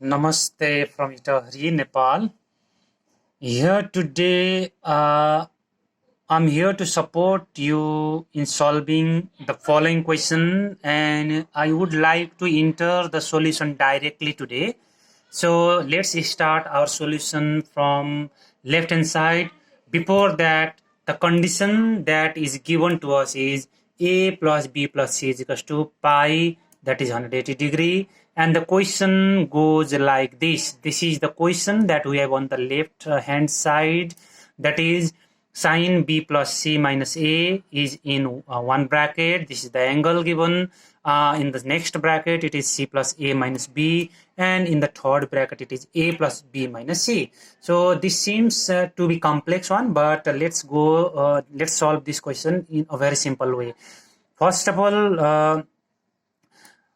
Namaste from Itahari, Nepal. Here today, I'm here to support you in solving the following question, and I would like to enter the solution directly today. So let's start our solution from left hand side. Before that, the condition that is given to us is a plus b plus c is equals to pi, that is 180 degree, and the question goes like this is the question that we have on the left hand side, that is sine b plus c minus a is in one bracket. This is the angle given. In the next bracket it is c plus a minus b, and in the third bracket it is a plus b minus c. So this seems to be complex one, but let's solve this question in a very simple way. First of all,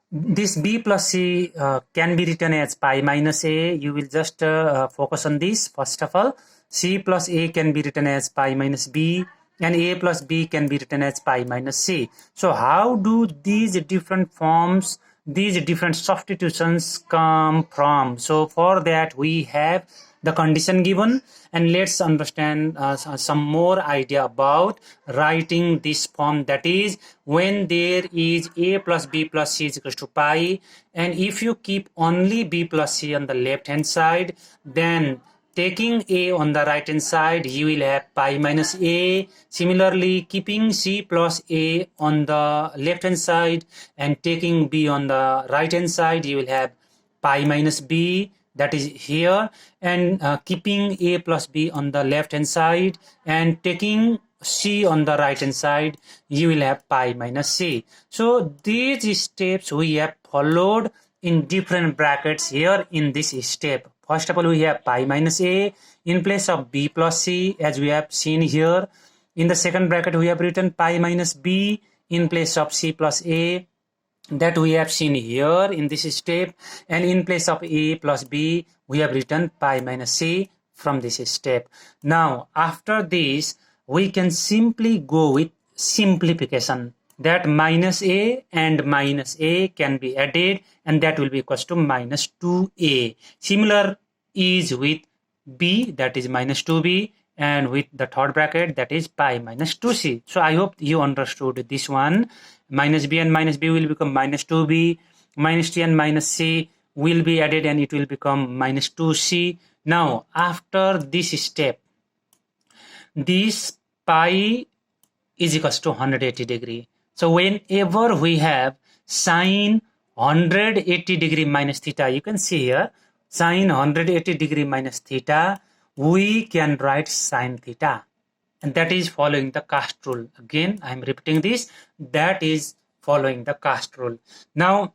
this b plus c can be written as pi minus a. You will just focus on this. First of all, c plus a can be written as pi minus b, and a plus b can be written as pi minus c. So how do these different forms, these different substitutions come from? So for that we have the condition given, and let's understand some more idea about writing this form, that is when there is a plus b plus c is equals to pi, and if you keep only b plus c on the left hand side, then taking a on the right hand side you will have pi minus a. Similarly, keeping c plus a on the left hand side and taking b on the right hand side, you will have pi minus b, that is here, and keeping a plus b on the left hand side and taking c on the right hand side, you will have pi minus c. So these steps we have followed in different brackets here in this step. First of all, we have pi minus a in place of b plus c, as we have seen here. In the second bracket we have written pi minus b in place of c plus a, that we have seen here in this step, and in place of a plus b we have written pi minus c from this step. Now after this we can simply go with simplification, that minus a and minus a can be added, and that will be equals to minus 2a. Similar is with b, that is minus 2b, and with the third bracket, that is pi minus 2c. So I hope you understood this one. Minus b and minus b will become minus 2b, minus c and minus c will be added and it will become minus 2c. Now after this step, this pi is equals to 180 degree. So whenever we have sine 180 degree minus theta, you can see here sine 180 degree minus theta, we can write sine theta, and that is following the cast rule. Again I am repeating this, that is following the cast rule. Now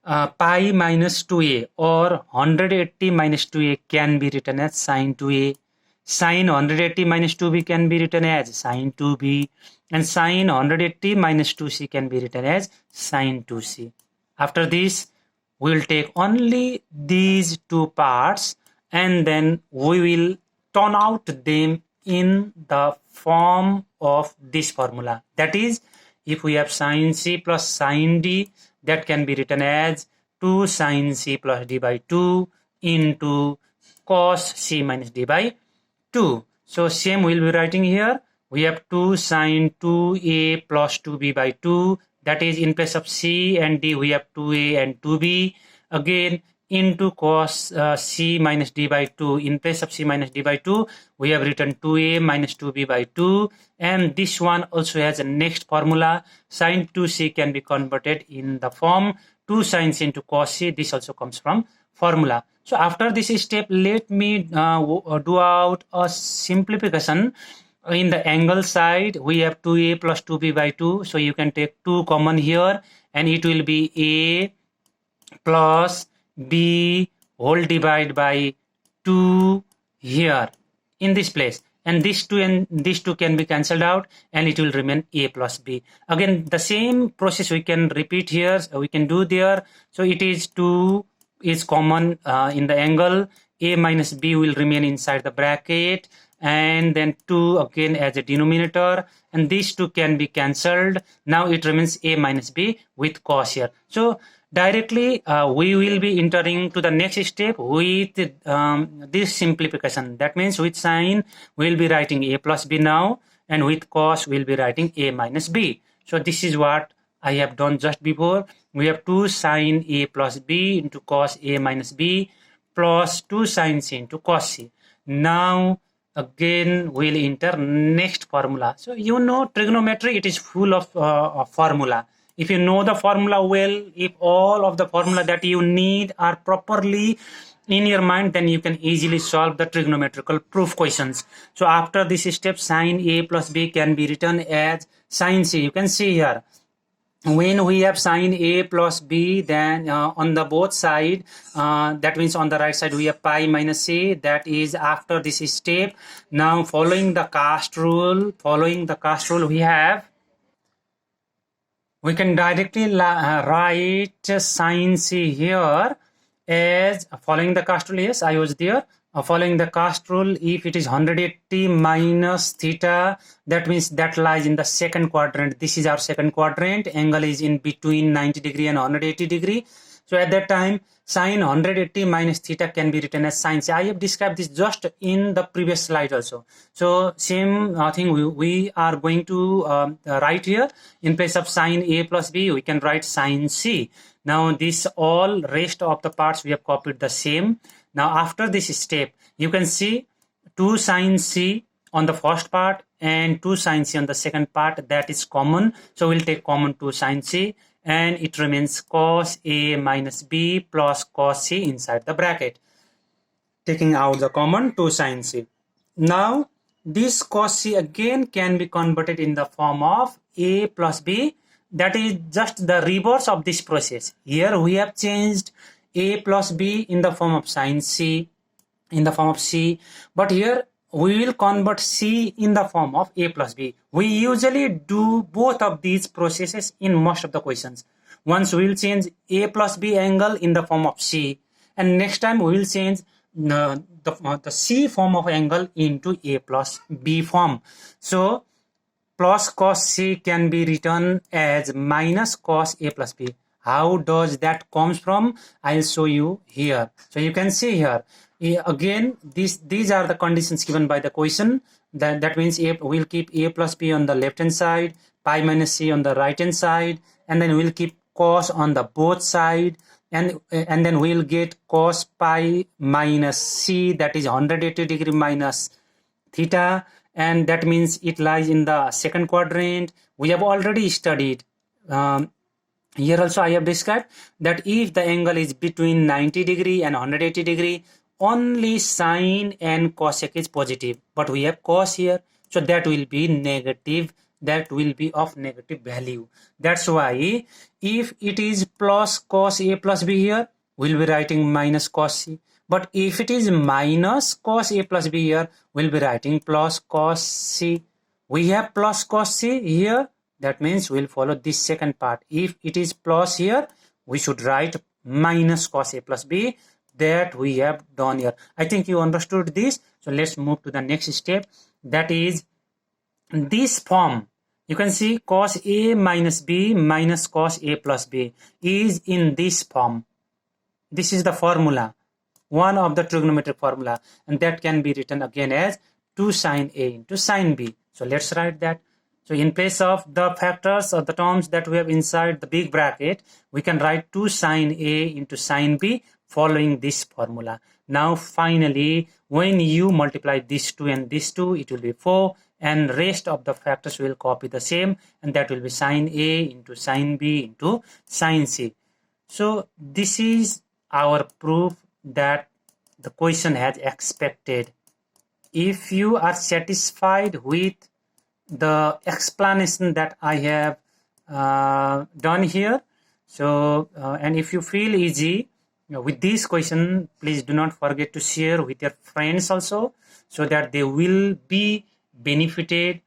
pi minus 2a or 180 minus 2a can be written as sine 2a, sine 180 minus 2b can be written as sine 2b, and sine 180 minus 2c can be written as sine 2c. After this we will take only these two parts and then we will turn out them in the form of this formula. That is, if we have sine c plus sine d, that can be written as 2 sine c plus d by 2 into cos c minus d by 2. So same we will be writing here. We have 2 sine 2a plus 2b by 2, that is in place of c and d we have 2a and 2b, again into cos c minus d by 2. In place of c minus d by 2 we have written 2a minus 2b by 2, and this one also has a next formula. Sine 2c can be converted in the form 2 sine c into cos c. This also comes from formula. So after this step, let me do out a simplification. In the angle side we have 2a plus 2b by 2, so you can take 2 common here and it will be a plus b whole divided by 2 here in this place, and these two can be cancelled out and it will remain a plus b. Again the same process we can repeat here, we can do there. So it is 2 is common in the angle, a minus b will remain inside the bracket, and then 2 again as a denominator, and these two can be cancelled. Now it remains a minus b with cos here. So Directly we will be entering to the next step with this simplification. That means with sine we will be writing a plus b now, and with cos we will be writing a minus b. So this is what I have done just before. We have 2 sine a plus b into cos a minus b plus 2 sine c into cos c. Now again we'll enter next formula. So you know trigonometry, it is full of formula. If you know the formula well, if all of the formula that you need are properly in your mind, then you can easily solve the trigonometrical proof questions. So after this step, sine a plus b can be written as sine c. You can see here, when we have sine a plus b, then on the both side, that means on the right side we have pi minus c. That is after this step. Now following the cast rule, we can directly write sine c here as following the cast rule. Yes, I was there. Following the cast rule, if it is 180 minus theta, that means that lies in the second quadrant. This is our second quadrant. Angle is in between 90 degree and 180 degree. So at that time, sine 180 minus theta can be written as sine c. I have described this just in the previous slide also. So same thing we are going to write here. In place of sine a plus b, we can write sine c. Now this all rest of the parts we have copied the same. Now after this step, you can see 2 sine c on the first part and 2 sine c on the second part. That is common. So we'll take common 2 sine c, and it remains cos a minus b plus cos c inside the bracket, taking out the common 2 sine c. Now this cos c again can be converted in the form of a plus b. That is just the reverse of this process. Here we have changed a plus b in the form of sine c, in the form of c, but here we will convert c in the form of a plus b. We usually do both of these processes in most of the questions. Once we will change a plus b angle in the form of c, and next time we will change the c form of angle into a plus b form. So plus cos c can be written as minus cos a plus b. How does that comes from? I'll show you here. So you can see here, again these are the conditions given by the question. That means we'll keep a plus b on the left hand side, pi minus c on the right hand side, and then we'll keep cos on the both side, and then we'll get cos pi minus c, that is 180 degree minus theta, and that means it lies in the second quadrant. We have already studied. Here also I have described that if the angle is between 90 degree and 180 degree, only sine and cosec is positive, but we have cos here, so that will be negative, that will be of negative value. That's why if it is plus cos a plus b here, we'll be writing minus cos c. But if it is minus cos a plus b here, we'll be writing plus cos c. We have plus cos c here. That means we'll follow this second part. If it is plus here, we should write minus cos a plus b. That we have done here. I think you understood this. So let's move to the next step. That is this form. You can see cos a minus b minus cos a plus b is in this form. This is the formula, one of the trigonometric formula, and that can be written again as 2 sine a into sine b. So let's write that. So in place of the factors or the terms that we have inside the big bracket, we can write 2 sine a into sine b following this formula. Now finally, when you multiply this 2 and this 2, it will be 4, and rest of the factors will copy the same, and that will be sine a into sine b into sine c. So this is our proof that the question has expected. If you are satisfied with the explanation that I have done here, so and if you feel easy with this question, please do not forget to share with your friends also, so that they will be benefited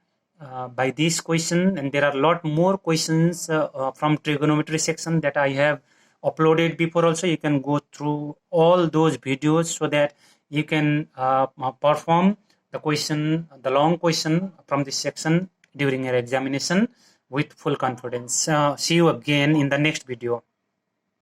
by this question. And there are a lot more questions from trigonometry section that I have uploaded before also. You can go through all those videos so that you can perform the question, the long question from this section during your examination with full confidence. See you again in the next video.